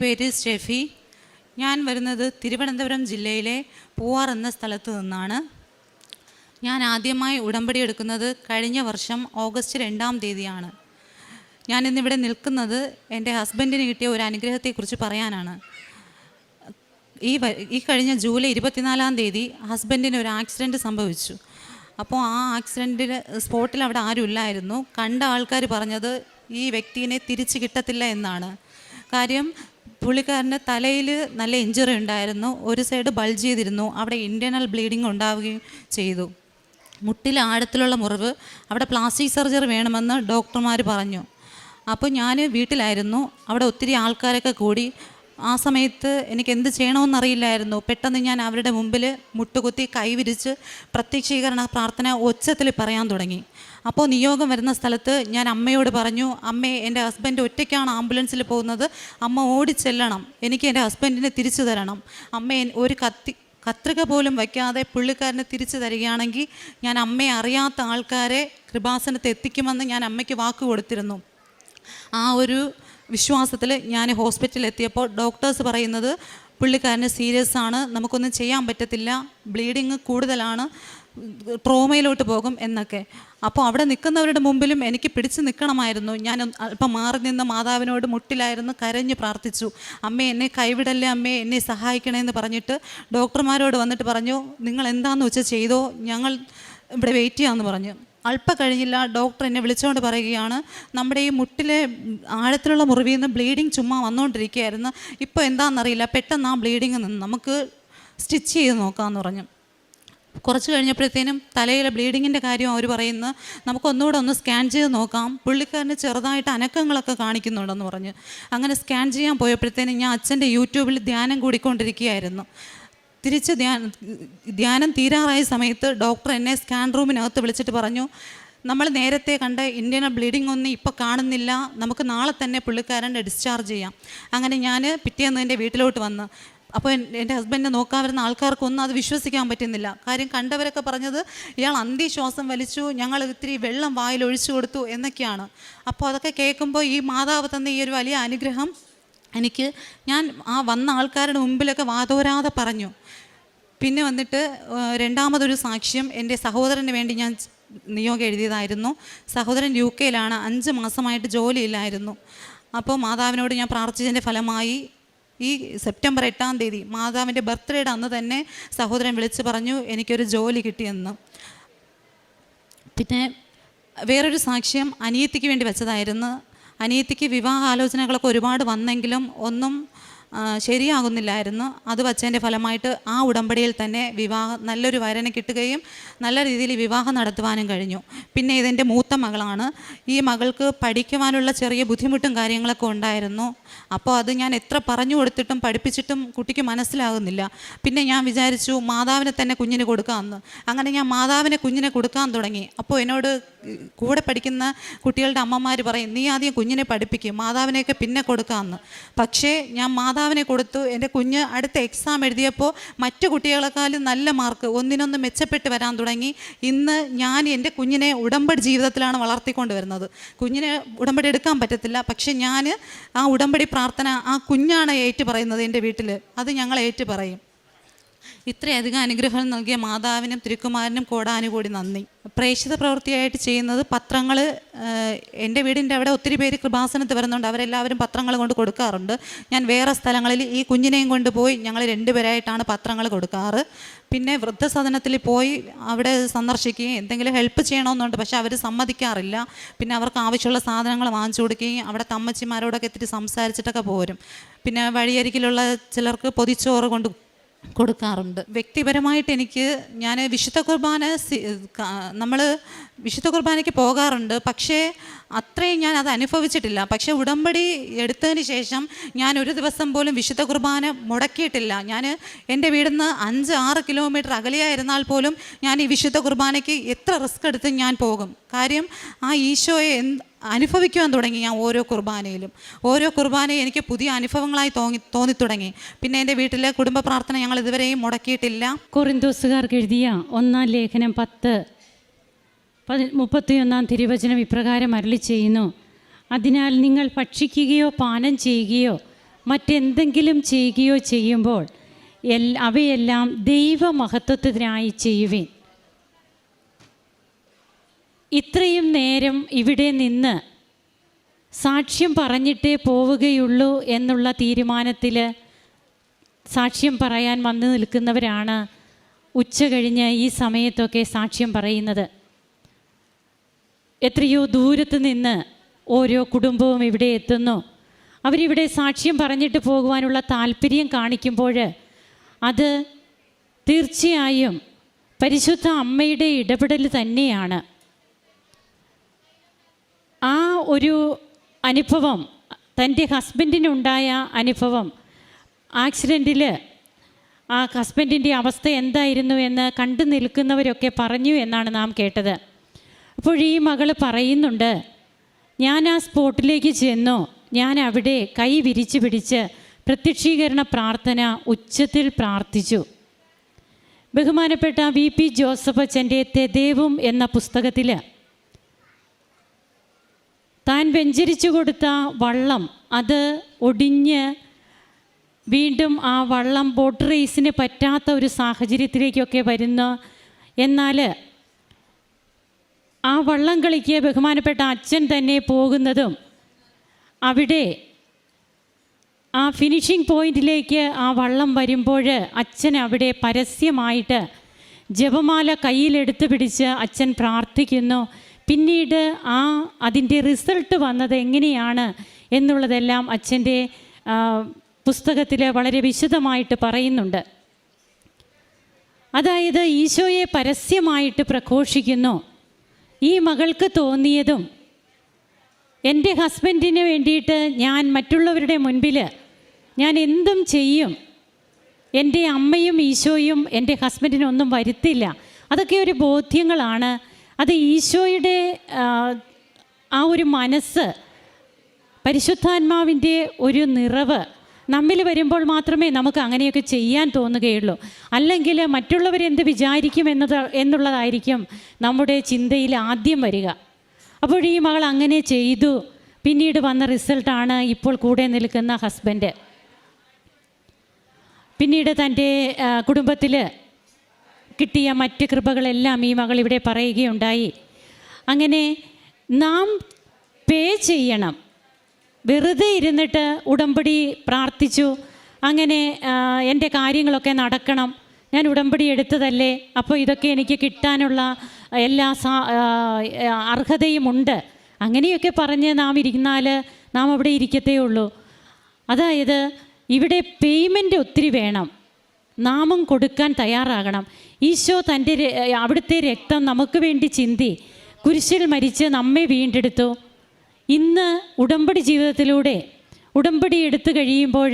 പേര് സ്റ്റെഫി. ഞാൻ വരുന്നത് തിരുവനന്തപുരം ജില്ലയിലെ പൂവാർ എന്ന സ്ഥലത്ത് നിന്നാണ്. ഞാൻ ആദ്യമായി ഉടമ്പടി എടുക്കുന്നത് കഴിഞ്ഞ വർഷം ഓഗസ്റ്റ് 2-ാം തീയതിയാണ്. ഞാനിന്നിവിടെ നിൽക്കുന്നത് എൻ്റെ ഹസ്ബൻഡിന് കിട്ടിയ ഒരു അനുഗ്രഹത്തെക്കുറിച്ച് പറയാനാണ്. ഈ കഴിഞ്ഞ ജൂലൈ 24-ാം തീയതി ഹസ്ബൻഡിന് ഒരു ആക്സിഡൻറ്റ് സംഭവിച്ചു. അപ്പോൾ ആ ആക്സിഡൻറ്റിൽ സ്പോട്ടിൽ അവിടെ ആരും ഇല്ലായിരുന്നു. കണ്ട ആൾക്കാർ പറഞ്ഞത് ഈ വ്യക്തിയെ തിരിച്ച് കിട്ടത്തില്ല എന്നാണ്. കാര്യം പുള്ളിക്കാരൻ്റെ തലയിൽ നല്ല ഇഞ്ചുറി ഉണ്ടായിരുന്നു, ഒരു സൈഡ് ബൾജ് ചെയ്തിരുന്നു, അവിടെ ഇൻറ്റേർണൽ ബ്ലീഡിങ് ഉണ്ടാവുകയും ചെയ്തു. മുട്ടിൽ ആഴത്തിലുള്ള മുറിവ്, അവിടെ പ്ലാസ്റ്റിക് സർജറി വേണമെന്ന് ഡോക്ടർമാർ പറഞ്ഞു. അപ്പോൾ ഞാൻ വീട്ടിലായിരുന്നു. അവിടെ ഒത്തിരി ആൾക്കാരൊക്കെ കൂടി. ആ സമയത്ത് എനിക്ക് എന്ത് ചെയ്യണമെന്നറിയില്ലായിരുന്നു. പെട്ടെന്ന് ഞാൻ അവരുടെ മുമ്പിൽ മുട്ടുകുത്തി കൈവിരിച്ച് പ്രത്യക്ഷീകരണ പ്രാർത്ഥന ഒച്ചത്തിൽ പറയാൻ തുടങ്ങി. അപ്പോൾ നിയോഗം വരുന്ന സ്ഥലത്ത് ഞാൻ അമ്മയോട് പറഞ്ഞു, അമ്മേ, എൻ്റെ ഹസ്ബൻഡ് ഒറ്റയ്ക്കാണ് ആംബുലൻസിൽ പോകുന്നത്, അമ്മ ഓടിച്ചെല്ലണം, എനിക്ക് എൻ്റെ ഹസ്ബൻഡിനെ തിരിച്ചു തരണം. അമ്മ ഒരു കത്രിക പോലും വയ്ക്കാതെ പുള്ളിക്കാരനെ തിരിച്ചു തരികയാണെങ്കിൽ ഞാൻ അമ്മയെ അറിയാത്ത ആൾക്കാരെ കൃപാസനത്ത് എത്തിക്കുമെന്ന് ഞാൻ അമ്മയ്ക്ക് വാക്ക് കൊടുത്തിരുന്നു. ആ ഒരു വിശ്വാസത്തിൽ ഞാൻ ഹോസ്പിറ്റലിൽ എത്തിയപ്പോൾ ഡോക്ടേഴ്സ് പറയുന്നത് പുള്ളിക്കാരന് സീരിയസ് ആണ്, നമുക്കൊന്നും ചെയ്യാൻ പറ്റത്തില്ല, ബ്ലീഡിങ് കൂടുതലാണ്, ട്രോമയിലോട്ട് പോകും എന്നൊക്കെ. അപ്പോൾ അവിടെ നിൽക്കുന്നവരുടെ മുമ്പിലും എനിക്ക് പിടിച്ച് നിൽക്കണമായിരുന്നു. ഞാൻ അല്പം മാറി നിന്ന് മാതാവിനോട് മുട്ടിലായിരുന്നു കരഞ്ഞ് പ്രാർത്ഥിച്ചു, അമ്മേ എന്നെ കൈവിടല്ലേ, അമ്മേ എന്നെ സഹായിക്കണമെന്ന് പറഞ്ഞിട്ട് ഡോക്ടർമാരോട് വന്നിട്ട് പറഞ്ഞു, നിങ്ങൾ എന്താണെന്ന് വെച്ചാൽ ചെയ്തോ, ഞങ്ങൾ ഇവിടെ വെയിറ്റ് ചെയ്യാമെന്ന് പറഞ്ഞു. അല്പം കഴിഞ്ഞില്ല, ഡോക്ടർ എന്നെ വിളിച്ചുകൊണ്ട് പറയുകയാണ്, നമ്മുടെ ഈ മുട്ടിലെ ആഴത്തിലുള്ള മുറിവിൽ നിന്ന് ബ്ലീഡിങ് ചുമ്മാ വന്നുകൊണ്ടിരിക്കുകയായിരുന്നു, ഇപ്പോൾ എന്താണെന്നറിയില്ല, പെട്ടെന്ന് ആ ബ്ലീഡിങ് നിന്ന് നമുക്ക് സ്റ്റിച്ച് ചെയ്ത് നോക്കാമെന്ന് പറഞ്ഞു. കുറച്ച് കഴിഞ്ഞപ്പോഴത്തേനും തലയിലെ ബ്ലീഡിങ്ങിൻ്റെ കാര്യം അവർ പറയുന്നു, നമുക്കൊന്നുകൂടെ ഒന്ന് സ്കാൻ ചെയ്ത് നോക്കാം, പുള്ളിക്കാരന് ചെറുതായിട്ട് അനക്കങ്ങളൊക്കെ കാണിക്കുന്നുണ്ടെന്ന് പറഞ്ഞു. അങ്ങനെ സ്കാൻ ചെയ്യാൻ പോയപ്പോഴത്തേനും ഞാൻ അച്ഛൻ്റെ യൂട്യൂബിൽ ധ്യാനം കൂടിക്കൊണ്ടിരിക്കുകയായിരുന്നു. തിരിച്ച് ധ്യാനം തീരാറായ സമയത്ത് ഡോക്ടർ എന്നെ സ്കാൻ റൂമിനകത്ത് വിളിച്ചിട്ട് പറഞ്ഞു, നമ്മൾ നേരത്തെ കണ്ട ഇൻറ്റേർണൽ ബ്ലീഡിംഗ് ഒന്നും ഇപ്പോൾ കാണുന്നില്ല, നമുക്ക് നാളെ തന്നെ പുള്ളിക്കാരൻ്റെ ഡിസ്ചാർജ് ചെയ്യാം. അങ്ങനെ ഞാൻ പിറ്റേന്ന് എൻ്റെ വീട്ടിലോട്ട് വന്ന്, അപ്പോൾ എൻ്റെ ഹസ്ബൻഡിനെ നോക്കാൻ വരുന്ന ആൾക്കാർക്കൊന്നും അത് വിശ്വസിക്കാൻ പറ്റുന്നില്ല. കാര്യം കണ്ടവരൊക്കെ പറഞ്ഞത് ഇയാൾ അന്ത്യശ്വാസം വലിച്ചു, ഞങ്ങൾ ഇത്തിരി വെള്ളം വായിൽ ഒഴിച്ചു കൊടുത്തു എന്നൊക്കെയാണ്. അപ്പോൾ അതൊക്കെ കേൾക്കുമ്പോൾ ഈ മാതാവ് തന്ന ഈ ഒരു വലിയ അനുഗ്രഹം എനിക്ക്, ഞാൻ ആ വന്ന ആൾക്കാരുടെ മുമ്പിലൊക്കെ വാതോരാതെ പറഞ്ഞു. പിന്നെ വന്നിട്ട് രണ്ടാമതൊരു സാക്ഷ്യം, എൻ്റെ സഹോദരന് വേണ്ടി ഞാൻ നിയോഗം എഴുതിയതായിരുന്നു. സഹോദരൻ UK-യിലാണ്, 5 മാസമായിട്ട് ജോലിയില്ലായിരുന്നു. അപ്പോൾ മാതാവിനോട് ഞാൻ പ്രാർത്ഥിച്ചതിൻ്റെ ഫലമായി ഈ സെപ്റ്റംബർ 8-ാം തീയതി മാതാവിൻ്റെ ബർത്ത്ഡേയുടെ അന്ന് തന്നെ സഹോദരൻ വിളിച്ച് പറഞ്ഞു എനിക്കൊരു ജോലി കിട്ടിയെന്ന്. പിന്നെ വേറൊരു സാക്ഷ്യം അനിയത്തിക്ക് വേണ്ടി വെച്ചതായിരുന്നു. അനിയത്തിക്ക് വിവാഹ ആലോചനകളൊക്കെ ഒരുപാട് വന്നെങ്കിലും ഒന്നും ശരിയാകുന്നില്ലായിരുന്നു. അത് വച്ചതിൻ്റെ ഫലമായിട്ട് ആ ഉടമ്പടിയിൽ തന്നെ നല്ലൊരു വരനെ കിട്ടുകയും നല്ല രീതിയിൽ വിവാഹം നടത്തുവാനും കഴിഞ്ഞു. പിന്നെ ഇതെൻ്റെ മൂത്ത മകളാണ്. ഈ മകൾക്ക് പഠിക്കുവാനുള്ള ചെറിയ ബുദ്ധിമുട്ടും കാര്യങ്ങളൊക്കെ ഉണ്ടായിരുന്നു. അപ്പോൾ അത് ഞാൻ എത്ര പറഞ്ഞു കൊടുത്തിട്ടും പഠിപ്പിച്ചിട്ടും കുട്ടിക്ക് മനസ്സിലാകുന്നില്ല. പിന്നെ ഞാൻ വിചാരിച്ചു മാതാവിനെ തന്നെ കുഞ്ഞിന് കൊടുക്കാമെന്ന്. അങ്ങനെ ഞാൻ മാതാവിനെ കുഞ്ഞിനെ കൊടുക്കാൻ തുടങ്ങി. അപ്പോൾ എന്നോട് കൂടെ പഠിക്കുന്ന കുട്ടികളുടെ അമ്മമാർ പറയും, നീ ആദ്യം കുഞ്ഞിനെ പഠിപ്പിക്കും, മാതാവിനെയൊക്കെ പിന്നെ കൊടുക്കാമെന്ന്. പക്ഷേ ഞാൻ മാതാവിനെ കൊടുത്തു. എൻ്റെ കുഞ്ഞ് അടുത്ത എക്സാം എഴുതിയപ്പോൾ മറ്റു കുട്ടികളെക്കാളും നല്ല മാർക്ക്, ഒന്നിനൊന്ന് മെച്ചപ്പെട്ട് വരാൻ തുടങ്ങി. ഇന്ന് ഞാൻ എൻ്റെ കുഞ്ഞിനെ ഉടമ്പടി ജീവിതത്തിലാണ് വളർത്തിക്കൊണ്ട് വരുന്നത്. കുഞ്ഞിനെ ഉടമ്പടി എടുക്കാൻ പറ്റത്തില്ല, പക്ഷെ ഞാൻ ആ ഉടമ്പടി പ്രാർത്ഥന ആ കുഞ്ഞാണ് ഏറ്റു പറയുന്നത്. എൻ്റെ വീട്ടിൽ അത് ഞങ്ങൾ ഏറ്റു പറയും. ഇത്രയധികം അനുഗ്രഹം നൽകിയ മാതാവിനും തിരുക്കുമാരനും കോടാനുകൂടി നന്ദി. പ്രേക്ഷിത പ്രവൃത്തിയായിട്ട് ചെയ്യുന്നത് പത്രങ്ങൾ, എൻ്റെ വീടിൻ്റെ അവിടെ ഒത്തിരി പേര് കൃപാസനത്ത് വരുന്നുണ്ട്, അവരെല്ലാവരും പത്രങ്ങൾ കൊണ്ട് കൊടുക്കാറുണ്ട്. ഞാൻ വേറെ സ്ഥലങ്ങളിൽ ഈ കുഞ്ഞിനെയും കൊണ്ട് പോയി ഞങ്ങൾ 2 പേരായിട്ടാണ് പത്രങ്ങൾ കൊടുക്കാറ്. പിന്നെ വൃദ്ധസദനത്തിൽ പോയി അവിടെ സന്ദർശിക്കുകയും എന്തെങ്കിലും ഹെൽപ്പ് ചെയ്യണമെന്നുണ്ട്, പക്ഷെ അവർ സമ്മതിക്കാറില്ല. പിന്നെ അവർക്ക് ആവശ്യമുള്ള സാധനങ്ങൾ വാങ്ങിച്ചു കൊടുക്കുകയും അവിടെ തമ്മച്ചിമാരോടൊക്കെ ഇത്തിരി സംസാരിച്ചിട്ടൊക്കെ പോരും. പിന്നെ വഴിയരികിലുള്ള ചിലർക്ക് പൊതിച്ചോറ് കൊണ്ട് കൊടുക്കാറുണ്ട്. വ്യക്തിപരമായിട്ട് ഞാൻ വിശുദ്ധ കുർബാന നമ്മൾ വിശുദ്ധ കുർബാനയ്ക്ക് പോകാറുണ്ട്, പക്ഷേ അത്രയും ഞാൻ അത് അനുഭവിച്ചിട്ടില്ല. പക്ഷേ ഉടമ്പടി എടുത്തതിന് ശേഷം ഞാൻ ഒരു ദിവസം പോലും വിശുദ്ധ കുർബാന മുടക്കിയിട്ടില്ല. ഞാൻ എൻ്റെ വീടിൽ നിന്ന് 5-6 കിലോമീറ്റർ അകലെയായിരുന്നാൽ പോലും ഞാൻ ഈ വിശുദ്ധ കുർബാനയ്ക്ക് എത്ര റിസ്ക് എടുത്ത് ഞാൻ പോകും. കാര്യം ആ ഈശോയെ അനുഭവിക്കുവാൻ തുടങ്ങി. ഞാൻ ഓരോ കുർബാനയും എനിക്ക് പുതിയ അനുഭവങ്ങളായി തോന്നിത്തുടങ്ങി. പിന്നെ എൻ്റെ വീട്ടിലെ കുടുംബ പ്രാർത്ഥന ഞങ്ങൾ ഇതുവരെയും മുടക്കിയിട്ടില്ല. കൊറിന്തോസുകാർക്ക് എഴുതിയ 1-ാം ലേഖനം 10:31 തിരുവചനം ഇപ്രകാരം അരുളി ചെയ്യുന്നു, അതിനാൽ നിങ്ങൾ ഭക്ഷിക്കുകയോ പാനം ചെയ്യുകയോ മറ്റെന്തെങ്കിലും ചെയ്യുകയോ ചെയ്യുമ്പോൾ അവയെല്ലാം ദൈവമഹത്വത്തിനായി ചെയ്യുവിൻ. ഇത്രയും നേരം ഇവിടെ നിന്ന് സാക്ഷ്യം പറഞ്ഞിട്ടേ പോവുകയുള്ളൂ എന്നുള്ള തീരുമാനത്തിൽ സാക്ഷ്യം പറയാൻ വന്നു നിൽക്കുന്നവരാണ് ഉച്ച കഴിഞ്ഞ് ഈ സമയത്തൊക്കെ സാക്ഷ്യം പറയുന്നത്. എത്രയോ ദൂരത്ത് നിന്ന് ഓരോ കുടുംബവും ഇവിടെ എത്തുന്നു. അവരിവിടെ സാക്ഷ്യം പറഞ്ഞിട്ട് പോകുവാനുള്ള താല്പര്യം കാണിക്കുമ്പോൾ അത് തീർച്ചയായും പരിശുദ്ധ അമ്മയുടെ ഇടപെടൽ തന്നെയാണ്. ആ ഒരു അനുഭവം, തൻ്റെ ഹസ്ബൻഡിനുണ്ടായ അനുഭവം, ആക്സിഡൻറ്റിൽ ആ ഹസ്ബൻഡിൻ്റെ അവസ്ഥ എന്തായിരുന്നു എന്ന് കണ്ടു നിൽക്കുന്നവരൊക്കെ പറഞ്ഞു എന്നാണ് നാം കേട്ടത്. അപ്പോൾ ഈ മകൾ പറയുന്നുണ്ട്, ഞാൻ ആ സ്പോട്ടിലേക്ക് ചെന്നു, ഞാൻ അവിടെ കൈ വിരിച്ചു പിടിച്ച് പ്രത്യക്ഷീകരണ പ്രാർത്ഥന ഉച്ചത്തിൽ പ്രാർത്ഥിച്ചു. ബഹുമാനപ്പെട്ട VP ജോസഫ് അച്ഛൻ്റെ തെദേവും എന്ന പുസ്തകത്തിൽ താൻ വെഞ്ചരിച്ചു കൊടുത്ത വള്ളം അത് ഒടിഞ്ഞ് വീണ്ടും ആ വള്ളം ബോട്ട് റേസിന് പറ്റാത്ത ഒരു സാഹചര്യത്തിലേക്കൊക്കെ വരുന്നു. എന്നാൽ ആ വള്ളം കളിക്ക് ബഹുമാനപ്പെട്ട അച്ഛൻ തന്നെ പോകുന്നതും അവിടെ ആ ഫിനിഷിംഗ് പോയിന്റിലേക്ക് ആ വള്ളം വരുമ്പോൾ അച്ഛൻ അവിടെ പരസ്യമായിട്ട് ജപമാല കയ്യിലെടുത്ത് പിടിച്ച് അച്ഛൻ പ്രാർത്ഥിക്കുന്നു. പിന്നീട് അതിൻ്റെ റിസൾട്ട് വന്നത് എങ്ങനെയാണ് എന്നുള്ളതെല്ലാം അച്ഛൻ്റെ പുസ്തകത്തിൽ വളരെ വിശദമായിട്ട് പറയുന്നുണ്ട്. അതായത് ഈശോയെ പരസ്യമായിട്ട് പ്രഘോഷിക്കുന്നു. ഈ മകൾക്ക് തോന്നിയതും, എൻ്റെ ഹസ്ബൻഡിന് വേണ്ടിയിട്ട് ഞാൻ മറ്റുള്ളവരുടെ മുൻപിൽ ഞാൻ എന്തും ചെയ്യും, എൻ്റെ അമ്മയും ഈശോയും എൻ്റെ ഹസ്ബൻഡിനൊന്നും വരുത്തില്ല, അതൊക്കെ ഒരു ബോധ്യങ്ങളാണ്. അത് ഈശോയുടെ ആ ഒരു മനസ്സ്, പരിശുദ്ധാത്മാവിൻ്റെ ഒരു നിറവ് നമ്മിൽ വരുമ്പോൾ മാത്രമേ നമുക്ക് അങ്ങനെയൊക്കെ ചെയ്യാൻ തോന്നുകയുള്ളൂ. അല്ലെങ്കിൽ മറ്റുള്ളവരെന്ത് വിചാരിക്കും എന്നുള്ളതായിരിക്കും നമ്മുടെ ചിന്തയിൽ ആദ്യം വരിക. അപ്പോൾ ഈ മകൾ അങ്ങനെ ചെയ്തു. പിന്നീട് വന്ന റിസൾട്ടാണ് ഇപ്പോൾ കൂടെ നിൽക്കുന്ന ഹസ്ബൻഡ്. പിന്നീട് തൻ്റെ കുടുംബത്തിൽ കിട്ടിയ മറ്റ് കൃപകളെല്ലാം ഈ മകൾ ഇവിടെ പറയുകയുണ്ടായി. അങ്ങനെ നാം പേ ചെയ്യണം. വെറുതെ ഇരുന്നിട്ട് ഉടമ്പടി പ്രാർത്ഥിച്ചു, അങ്ങനെ എൻ്റെ കാര്യങ്ങളൊക്കെ നടക്കണം, ഞാൻ ഉടമ്പടി എടുത്തതല്ലേ, അപ്പോൾ ഇതൊക്കെ എനിക്ക് കിട്ടാനുള്ള എല്ലാ അർഹതയുമുണ്ട്, അങ്ങനെയൊക്കെ പറഞ്ഞ് നാം ഇരുന്നാൽ നാം അവിടെ ഇരിക്കത്തേ ഉള്ളൂ. അതായത് ഇവിടെ പേയ്മെൻറ്റ് ഒത്തിരി വേണം, നാമും കൊടുക്കാൻ തയ്യാറാകണം. ഈശോ തൻ്റെ അവിടുത്തെ രക്തം നമുക്ക് വേണ്ടി ചിന്തി കുരിശിൽ മരിച്ച് നമ്മെ വീണ്ടെടുത്തു. ഇന്ന് ഉടമ്പടി ജീവിതത്തിലൂടെ ഉടമ്പടി എടുത്തു കഴിയുമ്പോൾ